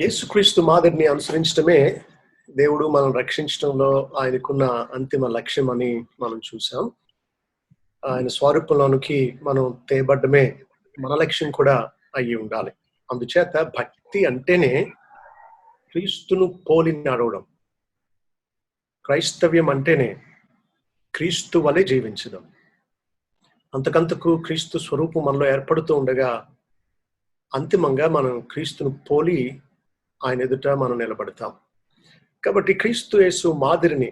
యేసుక్రీస్తు మాదిరిని అనుసరించడమే దేవుడు మనం రక్షించడంలో ఆయనకున్న అంతిమ లక్ష్యం అని మనం చూసాం. ఆయన స్వరూపంలోనికి మనం తేబడ్డమే మన లక్ష్యం కూడా అయ్యి ఉండాలి. అందుచేత భక్తి అంటేనే క్రీస్తును పోలి నడవడం. క్రైస్తవ్యం అంటేనే క్రీస్తు వలె జీవించడం. అంతకంతకు క్రీస్తు స్వరూపం మనలో ఏర్పడుతూ ఉండగా అంతిమంగా మనం క్రీస్తును పోలి ఆయన ఎదుట మనం నిలబడతాం. కాబట్టి క్రీస్తు యేసు మాదిరిని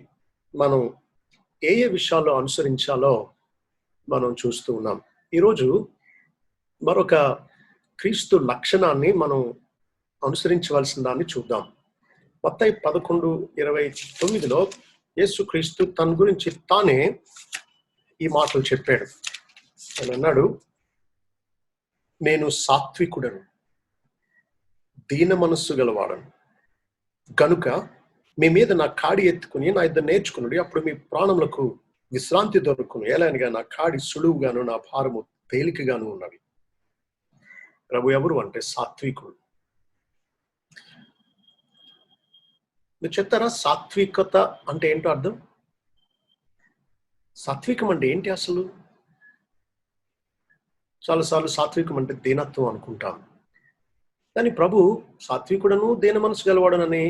మనం ఏ విషయాల్లో అనుసరించాలో మనం చూస్తూ ఉన్నాం. ఈరోజు మరొక క్రీస్తు లక్షణాన్ని మనం అనుసరించవలసిన దాన్ని చూద్దాం. మత్తయి 11:29 యేసు క్రీస్తు తన గురించి తానే ఈ మాటలు చెప్పాడు. ఆయన అన్నాడు, నేను సాత్వికుడను, దీన మనస్సు గలవాడను గనుక మీ మీద నా కాడి ఎత్తుకుని నా ఇద్దరు నేర్చుకున్నాడు, అప్పుడు మీ ప్రాణములకు విశ్రాంతి దొరుకును. ఎలానగా నా కాడి సులువుగాను నా భారము తేలికగాను ఉన్నది. ప్రభు ఎవరు అంటే సాత్వికుడు. మీరు చెప్తారా సాత్వికత అంటే ఏంటో అర్థం? సాత్వికం అంటే ఏంటి అసలు? చాలాసార్లు సాత్వికం అంటే దీనత్వం అనుకుంటాం. కానీ ప్రభు సాత్వికుడను దీన మనసు గలవాడనని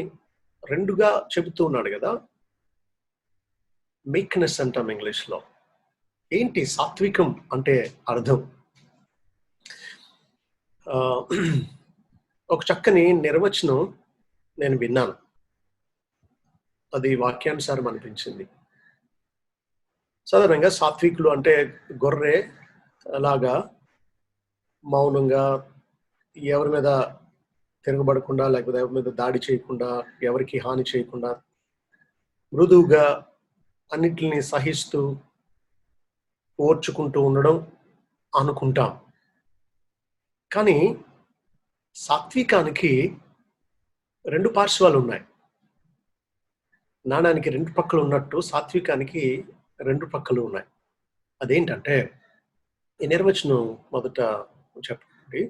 రెండుగా చెబుతూ ఉన్నాడు కదా. మీక్నెస్ అంటాం ఇంగ్లీష్లో. ఏంటి సాత్వికం అంటే అర్థం? ఒక చక్కని నిర్వచనం నేను విన్నాను. అది వాక్యానుసారం అనిపించింది. సాధారణంగా సాత్వికులు అంటే గొర్రె అలాగా మౌనంగా, ఎవరి మీద తిరగబడకుండా, లేకపోతే ఎవరి మీద దాడి చేయకుండా, ఎవరికి హాని చేయకుండా, మృదువుగా అన్నిటిని సహిస్తూ ఓర్చుకుంటూ ఉండడం అనుకుంటాం. కానీ సాత్వికానికి రెండు పార్శ్వాలు ఉన్నాయి. నాణానికి రెండు పక్కలు ఉన్నట్టు సాత్వికానికి రెండు పక్కలు ఉన్నాయి. అదేంటంటే ఈ నిర్వచనం మొదట చెప్పండి.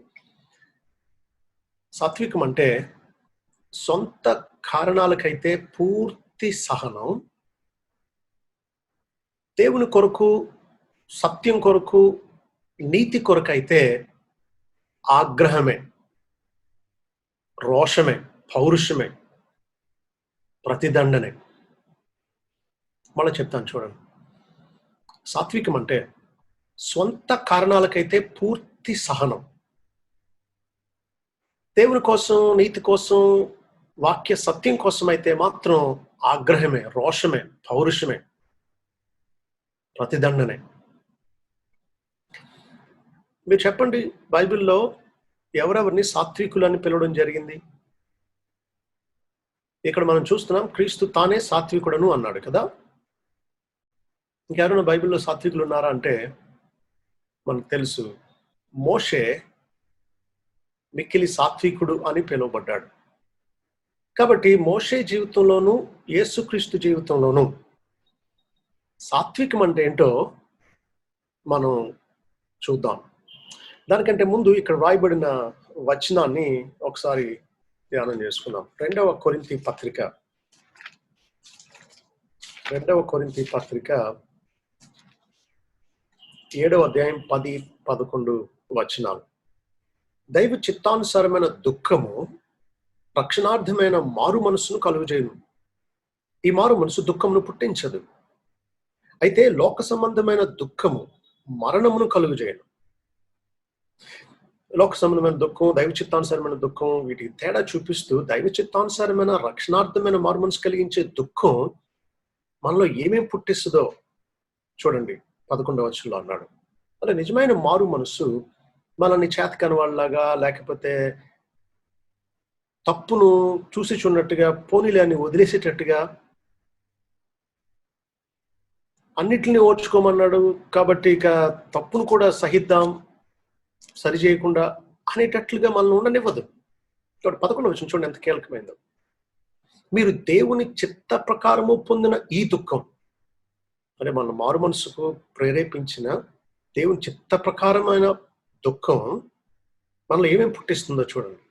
సాత్వికం అంటే సొంత కారణాలకైతే పూర్తి సహనం, దేవుని కొరకు, సత్యం కొరకు, నీతి కొరకైతే ఆగ్రహమే, రోషమే, పౌరుషమే, ప్రతిదండనే. మళ్ళీ చెప్తాను చూడండి. సాత్వికం అంటే స్వంత కారణాలకైతే పూర్తి సహనం, దేవుని కోసం, నీతి కోసం, వాక్య సత్యం కోసం అయితే మాత్రం ఆగ్రహమే, రోషమే, పౌరుషమే, ప్రతిదండనే. మీరు చెప్పండి, బైబిల్లో ఎవరెవరిని సాత్వికులని పిలవడం జరిగింది? ఇక్కడ మనం చూస్తున్నాం, క్రీస్తు తానే సాత్వికుడను అన్నాడు కదా. ఇంకెవరైనా బైబిల్లో సాత్వికులు ఉన్నారా అంటే మనకు తెలుసు, మోషే మిక్కిలి సాత్వికుడు అని పిలువబడ్డాడు. కాబట్టి మోషే జీవితంలోనూ యేసుక్రీస్తు జీవితంలోనూ సాత్వికం అంటే ఏంటో మనం చూద్దాం. దానికంటే ముందు ఇక్కడ రాయబడిన వచనాన్ని ఒకసారి ధ్యానం చేసుకుందాం. 2వ కొరింథీ పత్రిక 7వ అధ్యాయం 10-11 వచనాలు. దైవ చిత్తానుసారమైన దుఃఖము రక్షణార్థమైన మారు మనసును కలుగజేయును. ఈ మారు మనసు దుఃఖమును పుట్టించదు. అయితే లోక సంబంధమైన దుఃఖము మరణమును కలుగజేయను. లోక సంబంధమైన దుఃఖం, దైవ చిత్తానుసారమైన దుఃఖం, వీటికి తేడా చూపిస్తూ దైవ చిత్తానుసారమైన రక్షణార్థమైన మారు మనసు కలిగించే దుఃఖం మనలో ఏమేం పుట్టిస్తుందో చూడండి. 11వ వచనంలో అన్నాడు. అలా నిజమైన మారు మనసు మనల్ని చేతకాని వాళ్ళలాగా, లేకపోతే తప్పును చూసి చూడనట్టుగా, పోనీలే అని వదిలేసేటట్టుగా, అన్నిటిని ఓర్చుకోమన్నాడు కాబట్టి ఇక తప్పును కూడా సహిద్దాం, సరి చేయకుండా అనేటట్లుగా మనల్ని ఉండనివ్వదు. చూడండి 11వ వచనం చూడండి ఎంత కీలకమైందో. మీరు దేవుని చిత్త ప్రకారము పొందిన ఈ దుఃఖం, అంటే మన మారు మనసుకు ప్రేరేపించిన దేవుని చిత్త ప్రకారమైన దుఃఖం మనలో ఏమేమి పుట్టిస్తుందో చూడండి.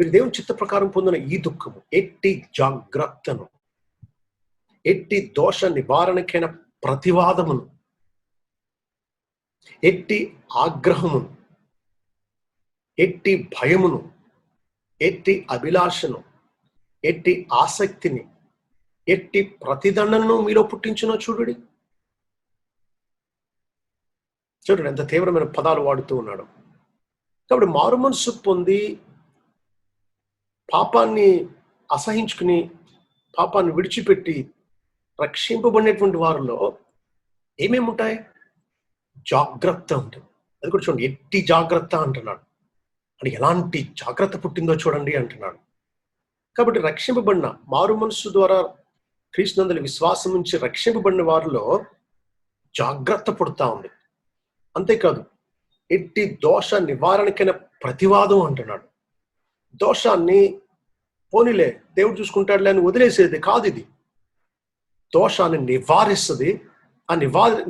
మీరు దేవుని చిత్త ప్రకారం పొందిన ఈ దుఃఖము ఎట్టి జాగ్రత్తను, ఎట్టి దోష నివారణకైన ప్రతివాదమును, ఎట్టి ఆగ్రహమును, ఎట్టి భయమును, ఎట్టి అభిలాషను, ఎట్టి ఆసక్తిని, ఎట్టి ప్రతిదండనను మీలో పుట్టించునో చూడండి. చూడండి ఎంత తీవ్రమైన పదాలు వాడుతూ ఉన్నాడు. కాబట్టి మారు మనసు పొంది పాపాన్ని అసహించుకుని పాపాన్ని విడిచిపెట్టి రక్షింపబడినటువంటి వారిలో ఏమేమి ఉంటాయి? జాగ్రత్త ఉంటుంది. అది కూడా చూడండి, ఎట్టి జాగ్రత్త అంటున్నాడు. అంటే ఎలాంటి జాగ్రత్త పుట్టిందో చూడండి అంటున్నాడు. కాబట్టి రక్షింపబడిన మారు మనసు ద్వారా క్రీస్తునందుల విశ్వాసం నుంచి రక్షింపబడిన వారిలో జాగ్రత్త పుడతా ఉంది. అంతేకాదు, ఎట్టి దోష నివారణకైన ప్రతివాదం అంటున్నాడు. దోషాన్ని పోనీలే దేవుడు చూసుకుంటాడులే అని వదిలేసేది కాదు. ఇది దోషాన్ని నివారిస్తుంది. ఆ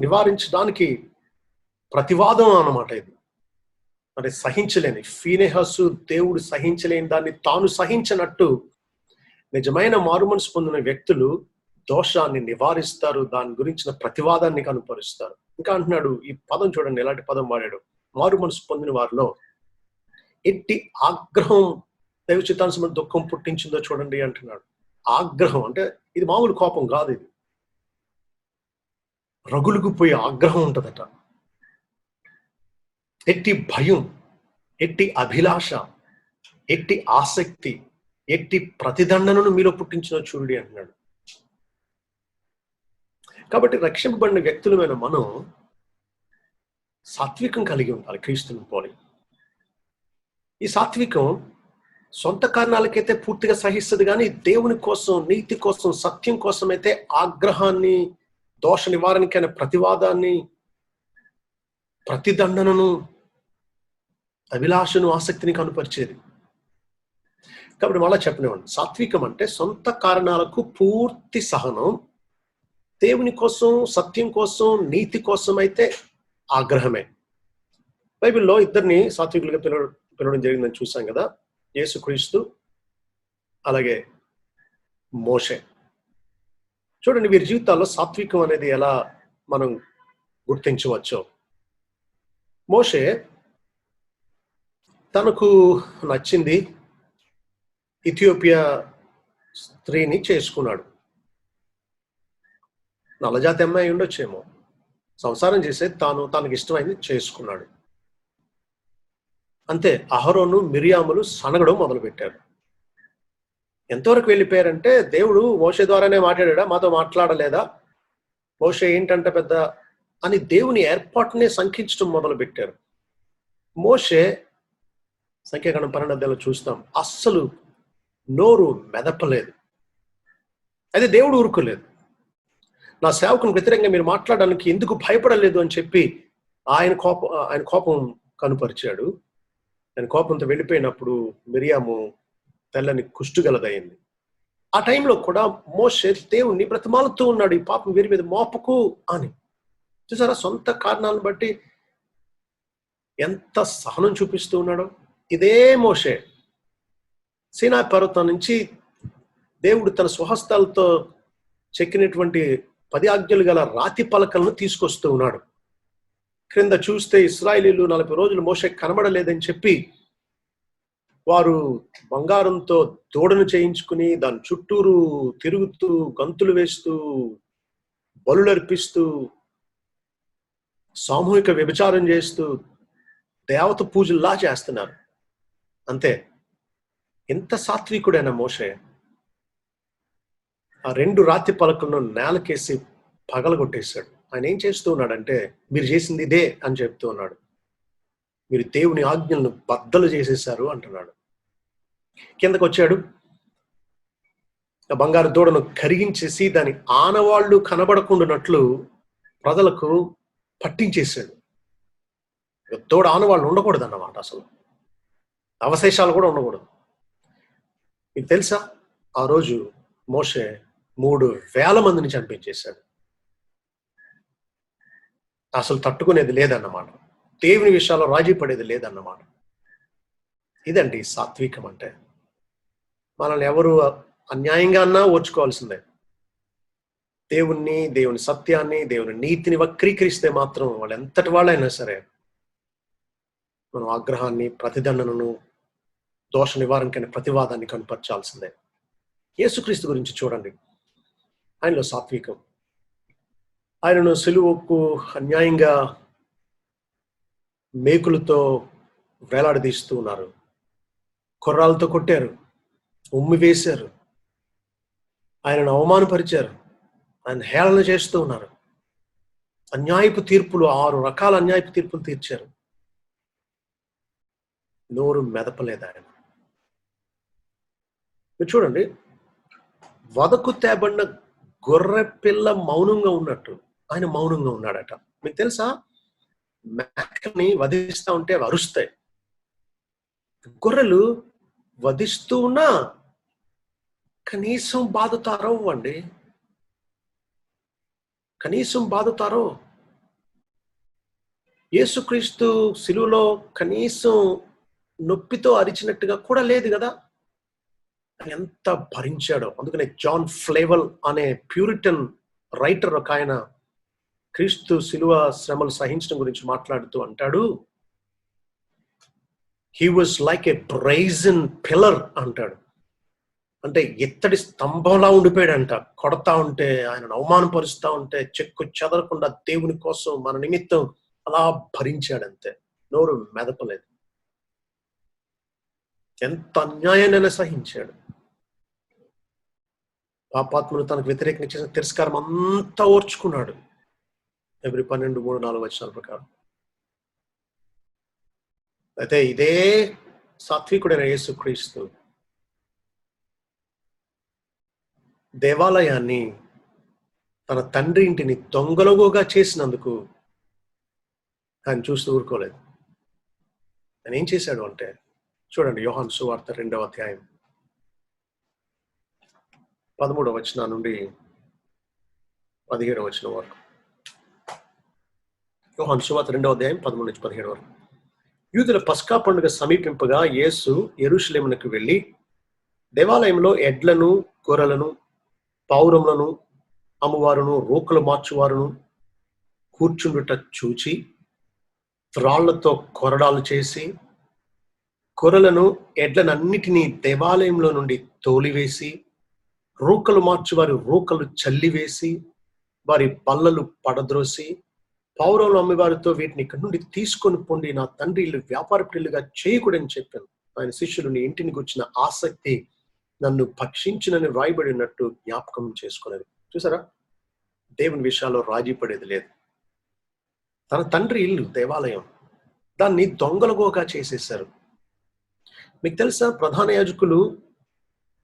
నివారించడానికి ప్రతివాదం అన్నమాట ఇది. అంటే సహించలేని ఫీనెహసు దేవుడు సహించలేని దాన్ని తాను సహించినట్టు నిజమైన మారు మనసు పొందిన వ్యక్తులు దోషాన్ని నివారిస్తారు, దాని గురించిన ప్రతివాదాన్ని కనుపరుస్తారు. ఇంకా అంటున్నాడు, ఈ పదం చూడండి ఎలాంటి పదం వాడాడు. మారు మనసు పొందిన వారిలో ఎట్టి ఆగ్రహం దైవ చిత్తానుసారమైన దుఃఖం పుట్టించిందో చూడండి అంటున్నాడు. ఆగ్రహం అంటే ఇది మామూలు కోపం కాదు, ఇది రగులుకు పోయే ఆగ్రహం ఉంటుందట. ఎట్టి భయం, ఎట్టి అభిలాష, ఎట్టి ఆసక్తి, ఎట్టి ప్రతిదండనను మీలో పుట్టించినో చూడండి అంటున్నాడు. కాబట్టి రక్షింపబడిన వ్యక్తులమైన మనం సాత్వికం కలిగి ఉండాలి, క్రీస్తుని పోలి. ఈ సాత్వికం సొంత కారణాలకైతే పూర్తిగా సహిస్తుంది, కానీ దేవుని కోసం, నీతి కోసం, సత్యం కోసం అయితే ఆగ్రహాన్ని, దోష నివారణకైన ప్రతివాదాన్ని, ప్రతిదండనను, అభిలాషను, ఆసక్తిని కనుపరిచేది. కాబట్టి మళ్ళా చెప్పనివ్వండి, సాత్వికం అంటే సొంత కారణాలకు పూర్తి సహనం, దేవుని కోసం, సత్యం కోసం, నీతి కోసం అయితే ఆగ్రహమే. బైబిల్లో ఇద్దరిని సాత్వికులుగా పిలవడం జరిగిందని చూసాం కదా, యేసుక్రీస్తు అలాగే మోషే. చూడండి వీరి జీవితాల్లో సాత్వికం అనేది ఎలా మనం గుర్తించవచ్చో. మోషే తనకు నచ్చింది ఇథియోపియా స్త్రీని చేసుకున్నాడు. నల్లజాతి అమ్మాయి ఉండొచ్చేమో, సంసారం చేసేది తనకి ఇష్టమైంది చేసుకున్నాడు. అంతే. అహరోను, మిరియాములు సనగడం మొదలుపెట్టారు. ఎంతవరకు వెళ్ళిపోయారంటే, దేవుడు మోషే ద్వారానే మాట్లాడా, మాతో మాట్లాడలేదా, మోషే ఏంటంటే పెద్ద అని దేవుని ఏర్పాటునే శంకించడం మొదలు పెట్టారు. మోషే సంఖ్యాకాండం 12 చూస్తాం, అస్సలు నోరు మెదపలేదు. అయితే దేవుడు ఊరుకోలేదు. నా సేవకునికి వ్యతిరేకంగా మీరు మాట్లాడడానికి ఎందుకు భయపడలేదు అని చెప్పి ఆయన కోపం కనుపరిచాడు. ఆయన కోపంతో వెళ్ళిపోయినప్పుడు మిరియాము తెల్లని కుష్టుగలదయింది. ఆ టైంలో కూడా మోషే దేవుణ్ణి బ్రతిమాలుతూ ఉన్నాడు, ఈ పాపం వీరి మీద మోపకు అని. చూసారా, సొంత కారణాలను బట్టి ఎంత సహనం చూపిస్తూ ఉన్నాడో. ఇదే మోషే సీనాయి పర్వతం నుంచి దేవుడు తన స్వహస్తాలతో చెక్కినటువంటి 10 ఆజ్ఞలు గల రాతి పలకలను తీసుకొస్తూ ఉన్నాడు. క్రింద చూస్తే ఇశ్రాయేలీయులు 40 రోజులు మోషే కనబడలేదని చెప్పి వారు బంగారంతో దూడను చేయించుకుని దాని చుట్టూరు తిరుగుతూ, గంతులు వేస్తూ, బలులర్పిస్తూ, సామూహిక వ్యభిచారం చేస్తూ దేవత పూజల్లా చేస్తున్నారు. అంతే. ఎంత సాత్వికుడైన మోషే ఆ 2 రాతి పలకలను నేలకేసి పగలగొట్టేశాడు. ఆయన ఏం చేస్తూ ఉన్నాడంటే, మీరు చేసింది ఇదే అని చెప్తూ ఉన్నాడు. మీరు దేవుని ఆజ్ఞలను బద్దలు చేసేశారు అంటున్నాడు. కిందకు వచ్చాడు, ఆ బంగారు దూడను కరిగించేసి దాని ఆనవాళ్లు కనబడకుండానట్లు ప్రజలకు పట్టించేశాడు. దూడ ఆనవాళ్ళు ఉండకూడదు అన్నమాట, అసలు అవశేషాలు కూడా ఉండకూడదు. మీకు తెలుసా, ఆ రోజు మోషే 3,000 మందిని చంపించేశాడు. అసలు తట్టుకునేది లేదన్నమాట. దేవుని విషయాల్లో రాజీ పడేది లేదన్నమాట. ఇదండి సాత్వికం అంటే. మనల్ని ఎవరు అన్యాయంగా అన్నా ఓర్చుకోవాల్సిందే. దేవుని సత్యాన్ని, దేవుని నీతిని వక్రీకరిస్తే మాత్రం వాళ్ళు ఎంతటి వాళ్ళైనా సరే మనం ఆగ్రహాన్ని, ప్రతిదండనను, దోష నివారణకైన ప్రతివాదాన్ని కనపరచాల్సిందే. యేసుక్రీస్తు గురించి చూడండి. ఆయనలో సాత్వికం. ఆయనను సిలువకు అన్యాయంగా మేకులతో వేలాడదీస్తూ ఉన్నారు. కొర్రాలతో కొట్టారు, ఉమ్మి వేశారు, ఆయనను అవమానపరిచారు, ఆయన హేళన చేస్తూ ఉన్నారు. అన్యాయపు తీర్పులు, 6 రకాల అన్యాయపు తీర్పులు తీర్చారు. నోరు మెదపలేదు ఆయన. మీరు చూడండి, వదకు తేబడిన గొర్రె పిల్ల మౌనంగా ఉన్నట్టు ఆయన మౌనంగా ఉన్నాడట. మీకు తెలుసా, మేకల్ని వధిస్తూ ఉంటే అవి అరుస్తాయి. గొర్రెలు వధిస్తూ ఉన్నా కనీసం బాధతో అరవండి. కనీసం బాధతో. యేసుక్రీస్తు సిలువలో కనీసం నొప్పితో అరిచినట్టుగా కూడా లేదు కదా. ఎంత భరించాడో. అందుకనే జాన్ ఫ్లేవెల్ అనే ప్యూరిటన్ రైటర్ ఒక ఆయన క్రీస్తు సిలువ శ్రమలు సహించడం గురించి మాట్లాడుతూ అంటాడు, he was like a brazen pillar అంటాడు. అంటే ఇత్తడి స్తంభంలా ఉండిపోయాడంట. కొడతా ఉంటే, ఆయనను అవమానపరుస్తూ ఉంటే చెక్కు చెదరకుండా దేవుని కోసం మన నిమిత్తం అలా భరించాడంతే. నోరు మెదపలేదు. ఎంత అన్యాయాన్ని సహించాడు. పాపాత్ములు తనకు వ్యతిరేకంగా చేసిన తిరస్కారం అంతా ఓర్చుకున్నాడు. ఎబ్రీ 12:3-4 ప్రకారం. అయితే ఇదే సాత్వికుడైన యేసుక్రీస్తు దేవాలయాన్ని, తన తండ్రి ఇంటిని దొంగలగోగా చేసినందుకు ఆయన చూస్తూ ఊరుకోలేదు. ఆయన ఏం చేశాడు అంటే, చూడండి, యోహాను సువార్త 2వ అధ్యాయం 13వ వచనం నుండి 17వ వచనం వరకు. యోహాను సువార్త 2వ అధ్యాయం 13 నుంచి 17 వరకు. యూదుల పస్కా పండుగ సమీపింపగా యేసు యెరూషలేమునకు వెళ్ళి దేవాలయంలో ఎడ్లను, గొర్రెలను, పావురములను అమ్మువారును, రోకలు మార్చువారును కూర్చుండుట చూచి త్రాళ్లతో కొరడాలు చేసి గొర్రెలను, ఎడ్లనన్నిటినీ దేవాలయంలో నుండి తోలివేసి రోకలు మార్చువారి రోకలు చల్లివేసి వారి బల్లలు పడద్రోసి పావురములు అమ్మేవారితో వీటిని ఇక్కడి నుండి తీసుకొని పొండి నా తండ్రి ఇల్లు వ్యాపారపు ఇల్లుగా చేయకూడని చెప్పాను. ఆయన శిష్యులు నీ ఇంటిని గురించిన ఆసక్తి నన్ను భక్షించునని వ్రాయబడినట్టు జ్ఞాపకం చేసుకునేది. చూసారా, దేవుని విషయాల్లో రాజీ పడేది లేదు. తన తండ్రి ఇల్లు దేవాలయం, దాన్ని దొంగలగోగా చేసేశారు. మీకు తెలుసా, ప్రధాన యాజకులు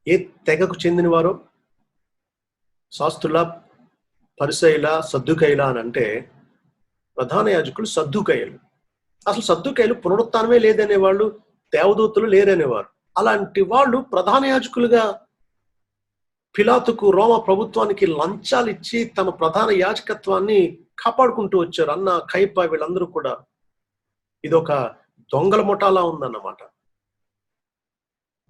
ఏ తెగకు చెందినవారో? శాస్త్రుల, పరిసయ్యుల, సద్దుకయ్యుల అని అంటే ప్రధాన యాజకులు సద్దుకయ్యులు. అసలు సద్దుకయ్యులు పునరుత్థానమే లేదనేవాళ్ళు, దేవదూతలు లేరనేవారు. అలాంటి వాళ్ళు ప్రధాన యాజకులుగా పిలాతుకు, రోమ ప్రభుత్వానికి లంచాలు ఇచ్చి తమ ప్రధాన యాజకత్వాన్ని కాపాడుకుంటూ వచ్చారు. అన్న, కైప వీళ్ళందరూ కూడా ఇదొక దొంగల ముఠాలా ఉందన్నమాట.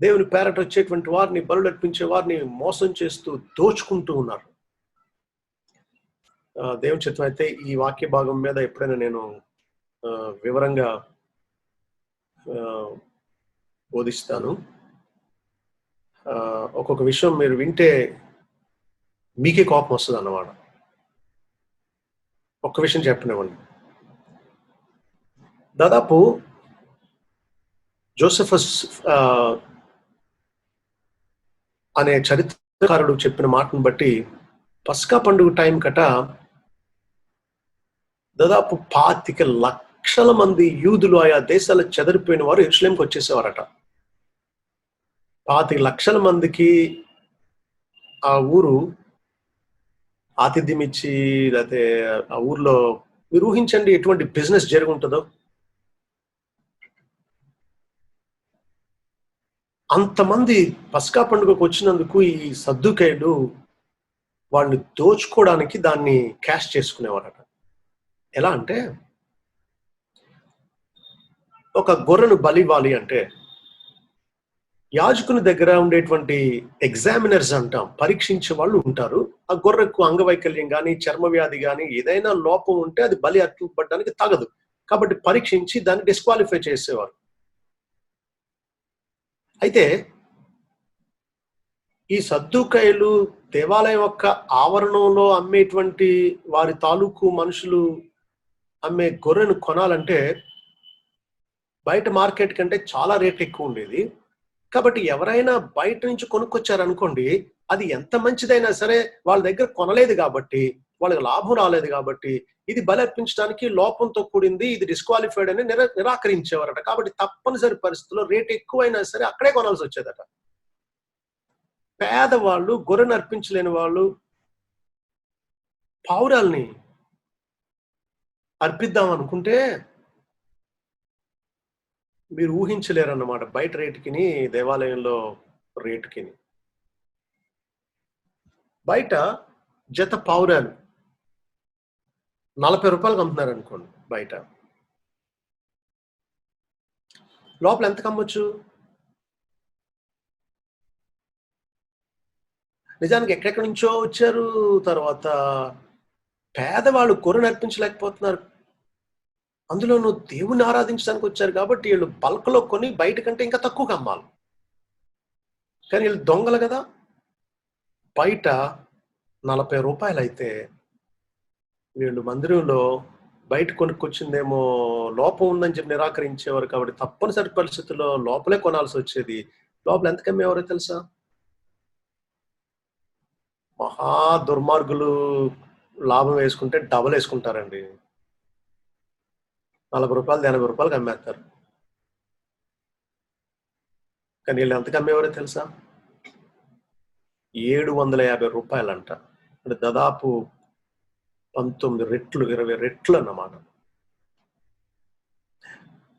దేవుని పేరట వచ్చేటువంటి వారిని, బలులు అర్పించే వారిని మోసం చేస్తూ దోచుకుంటూ ఉన్నారు. దేవుని చిత్తం అయితే ఈ వాక్య భాగం మీద ఎప్పుడైనా నేను వివరంగా బోధిస్తాను. ఒక్కొక్క విషయం మీరు వింటే మీకే కోపం వస్తుంది అన్నమాట. ఒక్క విషయం చెప్పనివ్వండి. దాదాపు జోసెఫస్ అనే చరిత్రకారుడు చెప్పిన మాటను బట్టి పస్కా పండుగ టైం కట దాదాపు 25 లక్షల మంది యూదులు ఆయా దేశాల చెదరిపోయిన వారు యెరూషలేంకి వచ్చేసేవారట. 25 లక్షల మందికి ఆ ఊరు ఆతిథ్యం ఇచ్చి, లేకపోతే ఆ ఊర్లో మీరు ఊహించండి ఎటువంటి బిజినెస్ జరుగుంటుందో. అంతమంది పస్కా పండుగకు వచ్చినందుకు ఈ సద్దుకయ్యులు వాళ్ళని దోచుకోవడానికి దాన్ని క్యాష్ చేసుకునేవారట. ఎలా అంటే, ఒక గొర్రెను బలి ఇవ్వాలి అంటే యాజకుని దగ్గర ఉండేటువంటి ఎగ్జామినర్స్ అంటాం, పరీక్షించే వాళ్ళు ఉంటారు. ఆ గొర్రెకు అంగవైకల్యం కానీ, చర్మ వ్యాధి కానీ, ఏదైనా లోపం ఉంటే అది బలి అర్పింపబడడానికి తగదు. కాబట్టి పరీక్షించి దాన్ని డిస్క్వాలిఫై చేసేవారు. అయితే ఈ సద్దూకయ్యులు దేవాలయం యొక్క ఆవరణంలో అమ్మేటువంటి వారి తాలూకు మనుషులు అమ్మే గొర్రెను కొనాలంటే బయట మార్కెట్ కంటే చాలా రేట్ ఎక్కువ ఉండేది. కాబట్టి ఎవరైనా బయట నుంచి కొనుక్కొచ్చారనుకోండి, అది ఎంత మంచిదైనా సరే వాళ్ళ దగ్గర కొనలేదు కాబట్టి, వాళ్ళకి లాభం రాలేదు కాబట్టి, ఇది బలి అర్పించడానికి లోపంతో కూడింది, ఇది డిస్క్వాలిఫైడ్ అని నిరాకరించేవారట. కాబట్టి తప్పనిసరి పరిస్థితుల్లో రేట్ ఎక్కువైనా సరే అక్కడే కొనాల్సి వచ్చేదట. పేదవాళ్ళు, గొర్రెను అర్పించలేని వాళ్ళు పావురాల్ని అర్పిద్దాం అనుకుంటే మీరు ఊహించలేరన్నమాట, బయట రేటుకిని దేవాలయంలో రేటుకిని. బయట జత పావురాలు 40 రూపాయలకు అమ్ముతున్నారు అనుకోండి బయట. లోపల ఎంతకు అమ్మొచ్చు? నిజానికి ఎక్కడెక్కడి నుంచో వచ్చారు. తర్వాత పేదవాళ్ళు గొర్రెను అర్పించలేకపోతున్నారు. అందులోనూ దేవుణ్ణి ఆరాధించడానికి వచ్చారు కాబట్టి వీళ్ళు బల్క్‌లో కొని బయట కంటే ఇంకా తక్కువకి అమ్మాలి. కానీ వీళ్ళు దొంగలు కదా! బయట 40 రూపాయలైతే వీళ్ళు మందిరంలో బయట కొనుక్కొచ్చిందేమో లోపం ఉందని చెప్పి నిరాకరించేవారు కాబట్టి తప్పనిసరి పరిస్థితుల్లో లోపలే కొనాల్సి వచ్చేది. లోపల ఎంతకు అమ్మేవారో తెలుసా? మహా దుర్మార్గులు లాభం వేసుకుంటే డబల్ వేసుకుంటారండి. 40 రూపాయలు 80 రూపాయలకి అమ్మేస్తారు. కానీ వీళ్ళు ఎంతకు అమ్మేవారో తెలుసా? 750 రూపాయలంట. అంటే దాదాపు 19 రెట్లు, 20 రెట్లు అన్నమాట.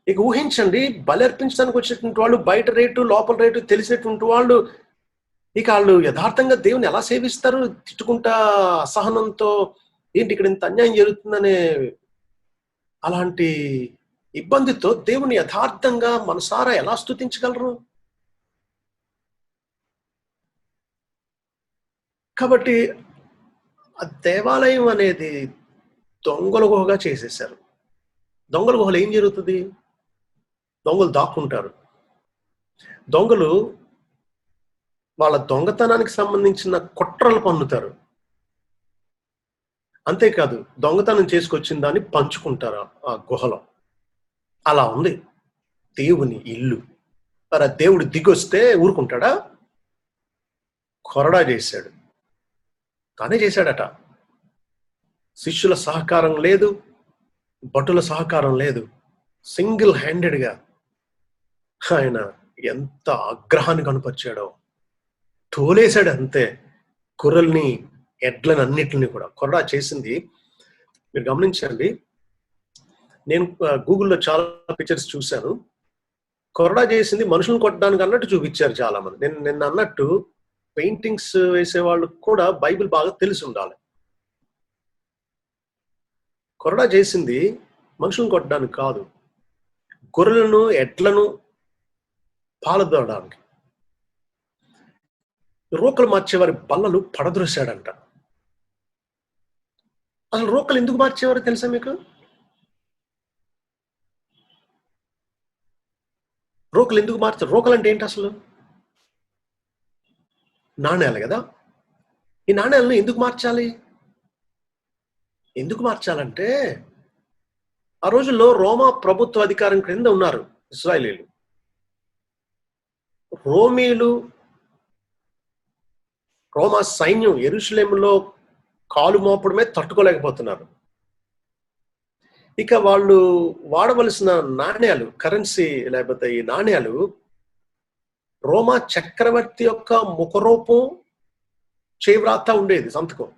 ఇక ఊహించండి, బలి అర్పించడానికి వచ్చినటువంటి వాళ్ళు బయట రేటు లోపల రేటు తెలిసేటువంటి వాళ్ళు ఇక వాళ్ళు యథార్థంగా దేవుని ఎలా సేవిస్తారు? తిట్టుకుంటా అసహనంతో ఏంటి ఇక్కడ ఇంత అన్యాయం జరుగుతుందనే అలాంటి ఇబ్బందితో దేవుని యథార్థంగా మనసారా ఎలా స్తుతించగలరు? కాబట్టి ఆ దేవాలయం అనేది దొంగల గుహగా చేసేశారు. దొంగల గుహలో ఏం జరుగుతుంది? దొంగలు దాక్కుంటారు. దొంగలు వాళ్ళ దొంగతనానికి సంబంధించిన కుట్రలు పన్నుతారు. అంతేకాదు దొంగతనం చేసుకొచ్చిన దాన్ని పంచుకుంటారు ఆ గుహలో. అలా ఉంది దేవుని ఇల్లు. మరి ఆ దేవుడు దిగొస్తే ఊరుకుంటాడా? కొరడా చేశాడు. తానే చేశాడట. శిష్యుల సహకారం లేదు, భటుల సహకారం లేదు. సింగిల్ హ్యాండెడ్‌గా ఆయన ఎంత ఆగ్రహాన్ని కనపరిచాడో. తోలేశాడు అంతే. గొర్రెల్ని, ఎడ్లని అన్నిటిని కూడా. కొరడా చేసింది మీరు గమనించండి. నేను గూగుల్‌లో చాలా పిక్చర్స్ చూశాను. కొరడా చేసింది మనుషులను కొట్టడానికి అన్నట్టు చూపించారు చాలామంది. నిన్న అన్నట్టు పెయింటింగ్స్ వేసేవాళ్ళకి కూడా బైబిల్ బాగా తెలిసి ఉండాలి. కొరడా చేసింది మనుషులను కొట్టడానికి కాదు, గొర్రెలను, ఎడ్లను పాలదోడానికి. రోకలు మార్చేవారి బల్లలు పడద్రోశాడంట. అసలు రోకలు ఎందుకు మార్చేవారో తెలుసా మీకు? రోకలు ఎందుకు మార్చారు? రోకలు అంటే ఏంటి అసలు? నాణేలు కదా! ఈ నాణేలను ఎందుకు మార్చాలి? ఎందుకు మార్చాలంటే ఆ రోజుల్లో రోమా ప్రభుత్వ అధికారం క్రింద ఉన్నారు ఇశ్రాయేలీయులు. రోమీయులు, రోమా సైన్యం యెరూషలేములో కాలు మోపడమే తట్టుకోలేకపోతున్నారు. ఇక వాళ్ళు వాడవలసిన నాణేలు, కరెన్సీ లేకపోతే ఈ నాణేలు రోమా చక్రవర్తి యొక్క ముఖరూపం, చేవ్రాత ఉండేది సంతకం.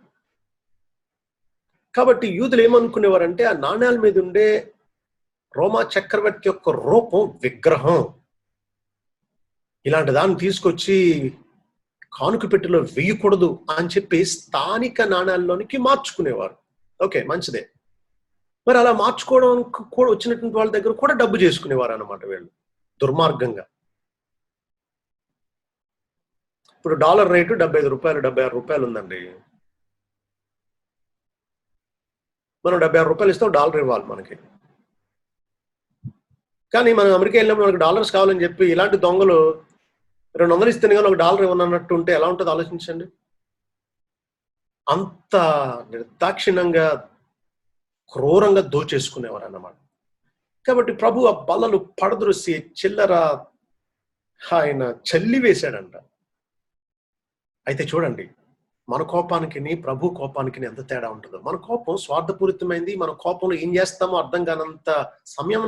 కాబట్టి యూదులు ఏమనుకునేవారంటే ఆ నాణేల మీద ఉండే రోమా చక్రవర్తి యొక్క రూపం విగ్రహం. ఇలాంటి దాన్ని తీసుకొచ్చి కానుక పెట్టెలో వేయకూడదు అని చెప్పి స్థానిక నాణాల్లోనికి మార్చుకునేవారు. ఓకే, మంచిదే. మరి అలా మార్చుకోవడానికి కూడా వచ్చినటువంటి వాళ్ళ దగ్గర కూడా డబ్బు చేసుకునేవారు అన్నమాట వీళ్ళు దుర్మార్గంగా. ఇప్పుడు డాలర్ రేటు 75 రూపాయలు, 76 రూపాయలు ఉందండి. మనం 76 రూపాయలు ఇస్తే డాలర్ ఇవ్వాలి మనకి. కానీ మనం అమెరికా వెళ్ళినప్పుడు మనకు డాలర్స్ కావాలని చెప్పి ఇలాంటి దొంగలు 200 ఇస్తేనే కానీ $1 ఇవ్వనన్నట్టు ఉంటే ఎలా ఉంటుంది ఆలోచించండి. అంత నిర్దాక్షిణ్యంగా, క్రూరంగా దోచేసుకునేవారు అన్నమాట. కాబట్టి ప్రభు ఆ బల్లలు పడద్రోసి చిల్లర ఆయన చల్లివేశాడంట. అయితే చూడండి, మన కోపానికి ప్రభు కోపానికి ఎంత తేడా ఉంటుందో. మన కోపం స్వార్థపూరితమైంది. మన కోపంలో ఏం చేస్తామో అర్థం కానంత సమయం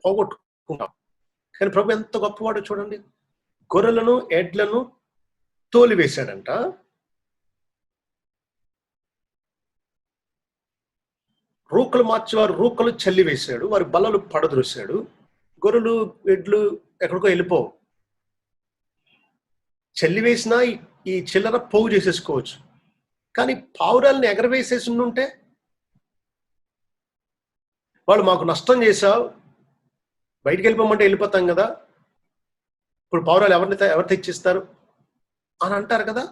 పోగొట్టుకుంటాం. కానీ ప్రభు ఎంత గొప్పవాడో చూడండి. గొర్రెలను, ఎడ్లను తోలివేశాడంట. రూకలు మార్చేవారు రూకలు చల్లివేశాడు. వారి బల్లలు పడద్రోశాడు. గొర్రెలు, ఎడ్లు ఎక్కడికో వెళ్ళిపోవు. చల్లివేసినా ఈ చిల్లర పోగు చేసేసుకోవచ్చు. కానీ పావురాల్ని ఎగరవేసేసి ఉంటే వాళ్ళు మాకు నష్టం చేశావు, బయటికి వెళ్ళిపోమంటే వెళ్ళిపోతాం కదా, ఇప్పుడు పావురాలు ఎవరు తెచ్చిస్తారు అని అంటారు కదా.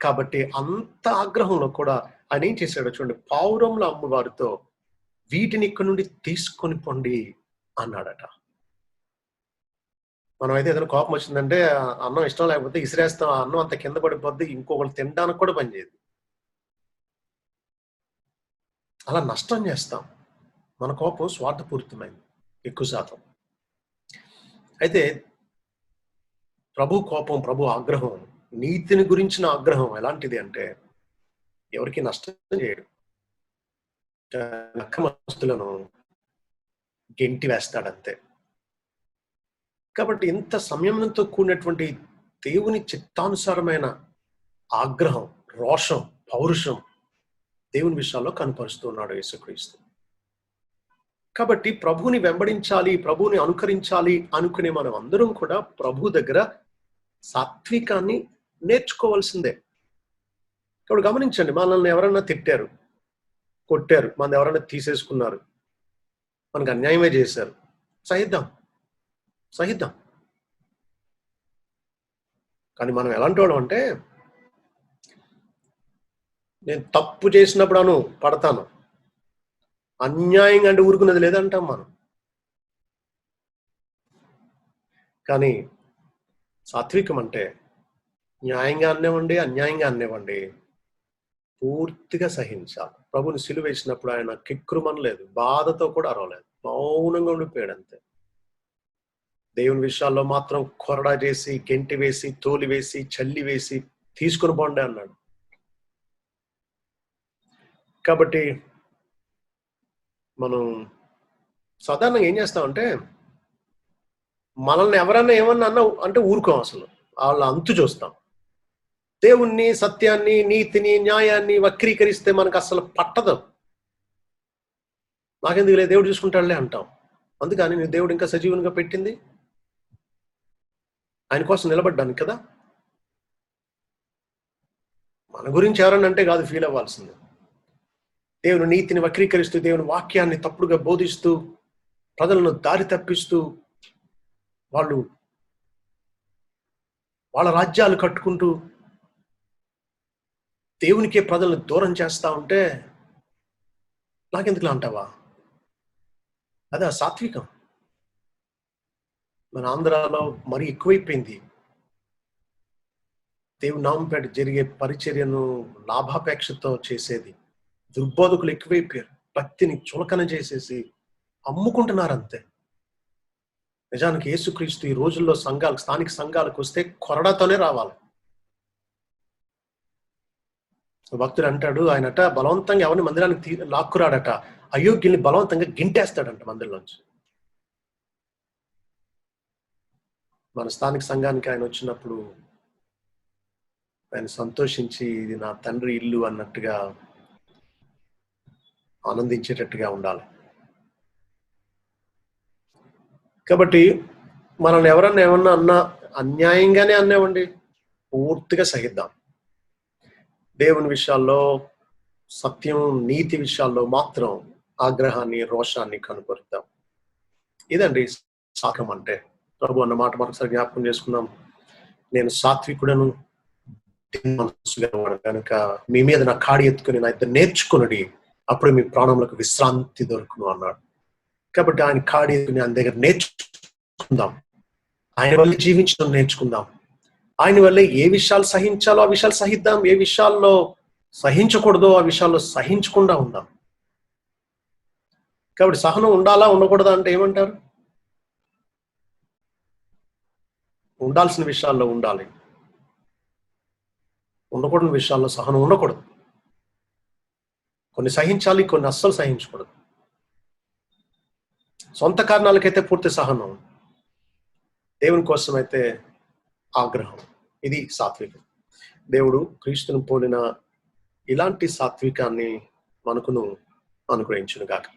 కాబట్టి అంత ఆగ్రహంలో కూడా ఆయన ఏం చేశాడో చూడండి. పావురంలో అమ్మవారితో వీటిని ఇక్కడ నుండి తీసుకొని పొండి అన్నాడట. మనమైతే ఏదైనా కోపం వచ్చిందంటే అన్నం ఇష్టం లేకపోతే ఇసిరేస్తాం. ఆ అన్నం అంత కింద పడిపోద్ది, ఇంకొకరు తినడానికి కూడా పనిచేయదు. అలా నష్టం చేస్తాం. మన కోపం స్వార్థపూరితమైంది ఎక్కువ శాతం. అయితే ప్రభు కోపం, ప్రభు ఆగ్రహం, నీతిని గురించిన ఆగ్రహం ఎలాంటిది అంటే ఎవరికి నష్టం చేయడు. అక్రమస్తులను గెంటి వేస్తాడంతే. కాబట్టి ఇంత సంయమనంతో కూడినటువంటి దేవుని చిత్తానుసారమైన ఆగ్రహం, రోషం, పౌరుషం దేవుని విషయాల్లో కనపరుస్తున్నాడు యేసుక్రీస్తు. కాబట్టి ప్రభువుని వెంబడించాలి, ప్రభువుని అనుకరించాలి అనుకునే మనం అందరం కూడా ప్రభు దగ్గర సాత్వికాన్ని నేర్చుకోవాల్సిందే. కాబట్టి గమనించండి, మనల్ని ఎవరన్నా తిట్టారు, కొట్టారు, మన ఎవరన్నా తీసేసుకున్నారు, మనకు అన్యాయమే చేశారు, సహిద్దాం. కానీ మనం ఎలాంటి వాళ్ళం అంటే, నేను తప్పు చేసినప్పుడు పడతాను, అన్యాయంగా అంటే ఊరుకున్నది లేదంటాం మనం. కానీ సాత్వికం అంటే న్యాయంగా అన్నేవండి, అన్యాయంగా అన్నేవండి, పూర్తిగా సహించాలి. ప్రభుని సిలువ వేసినప్పుడు ఆయన కిక్కురుమనలేదు, బాధతో కూడా అరవలేదు, మౌనంగా ఉండిపోయాడు అంతే. దేవుని విషయాల్లో మాత్రం కొరడా చేసి, గెంటి వేసి, తోలి వేసి, చల్లి వేసి తీసుకుని పోండి అన్నాడు. కాబట్టి మనం సాధారణంగా ఏం చేస్తామంటే, మనల్ని ఎవరన్నా ఏమన్నా అన్నా అంటే ఊరుకోం, అసలు వాళ్ళ అంతు చూస్తాం. దేవుణ్ణి, సత్యాన్ని, నీతిని, న్యాయాన్ని వక్రీకరిస్తే మనకు అసలు పట్టదు. నాకెందుకు లేదు, దేవుడు చూసుకుంటాడులే అంటాం. అందుకని నీ దేవుడు ఇంకా సజీవంగా పెట్టింది ఆయన కోసం నిలబడ్డానికి కదా. మన గురించి ఎవరన్నా అంటే కాదు ఫీల్ అవ్వాల్సింది. దేవుని నీతిని వక్రీకరిస్తూ, దేవుని వాక్యాన్ని తప్పుడుగా బోధిస్తూ, ప్రజలను దారి తప్పిస్తూ, వాళ్ళ రాజ్యాలు కట్టుకుంటూ దేవునికే ప్రజలను దూరం చేస్తా ఉంటే నాకెందుకులా అంటావా? అదే సాత్వికం. మన ఆంధ్రాలో మరీ ఎక్కువైపోయింది. దేవుని నామంపేట జరిగే పరిచర్యను లాభాపేక్షతో చేసేది. దుర్బోధకులు ఎక్కువైపోయారు. భక్తిని చులకన చేసేసి అమ్ముకుంటున్నారు అంతే. నిజానికి యేసుక్రీస్తు ఈ రోజుల్లో స్థానిక సంఘాలకు వస్తే కొరడాతోనే రావాలి. భక్తుడు అంటాడు, ఆయనట బలవంతంగా ఎవరిని మందిరానికి లాక్కురాడట, అయోగ్యుల్ని బలవంతంగా గింటేస్తాడంట మందిరంలోంచి. మన స్థానిక సంఘానికి ఆయన వచ్చినప్పుడు ఆయన సంతోషించి, ఇది నా తండ్రి ఇల్లు అన్నట్టుగా ఆనందించేటట్టుగా ఉండాలి. కాబట్టి మనల్ని ఎవరన్నా ఏమన్నా అన్నా అన్యాయంగానే అన్నామండి, పూర్తిగా సహిద్దాం. దేవుని విషయాల్లో, సత్యం, నీతి విషయాల్లో మాత్రం ఆగ్రహాన్ని, రోషాన్ని కనపరుద్దాం. ఇదండి సాత్వికం అంటే. ప్రభు అన్న మాట మరొకసారి జ్ఞాపకం చేసుకుందాం. నేను సాత్వికుడను మనస్సు గలవాడు కనుక మీ మీద నా కాడి ఎత్తుకుని నా ఇద్దరు నేర్చుకున్నది, అప్పుడు మీ ప్రాణములకు విశ్రాంతి దొరుకును అన్నాడు. కాబట్టి ఆయన కాడి ఎత్తుకుని ఆయన దగ్గర నేర్చుకుందాం, ఆయన వల్ల జీవించడం నేర్చుకుందాం. ఆయన వల్ల ఏ విషయాలు సహించాలో ఆ విషయాలు సహిద్దాం, ఏ విషయాల్లో సహించకూడదో ఆ విషయాల్లో సహించకుండా ఉందాం. కాబట్టి సహనం ఉండాలా ఉండకూడదా అంటే ఏమంటారు? ఉండాల్సిన విషయాల్లో ఉండాలి, ఉండకూడని విషయాల్లో సహనం ఉండకూడదు. కొన్ని సహించాలి, కొన్ని అస్సలు సహించకూడదు. సొంత కారణాలకైతే పూర్తి సహనం, దేవుని కోసం అయితే ఆగ్రహం. ఇది సాత్వికం. దేవుడు క్రీస్తును పోలిన ఇలాంటి సాత్వికాన్ని మనకును అనుగ్రహించును గాక.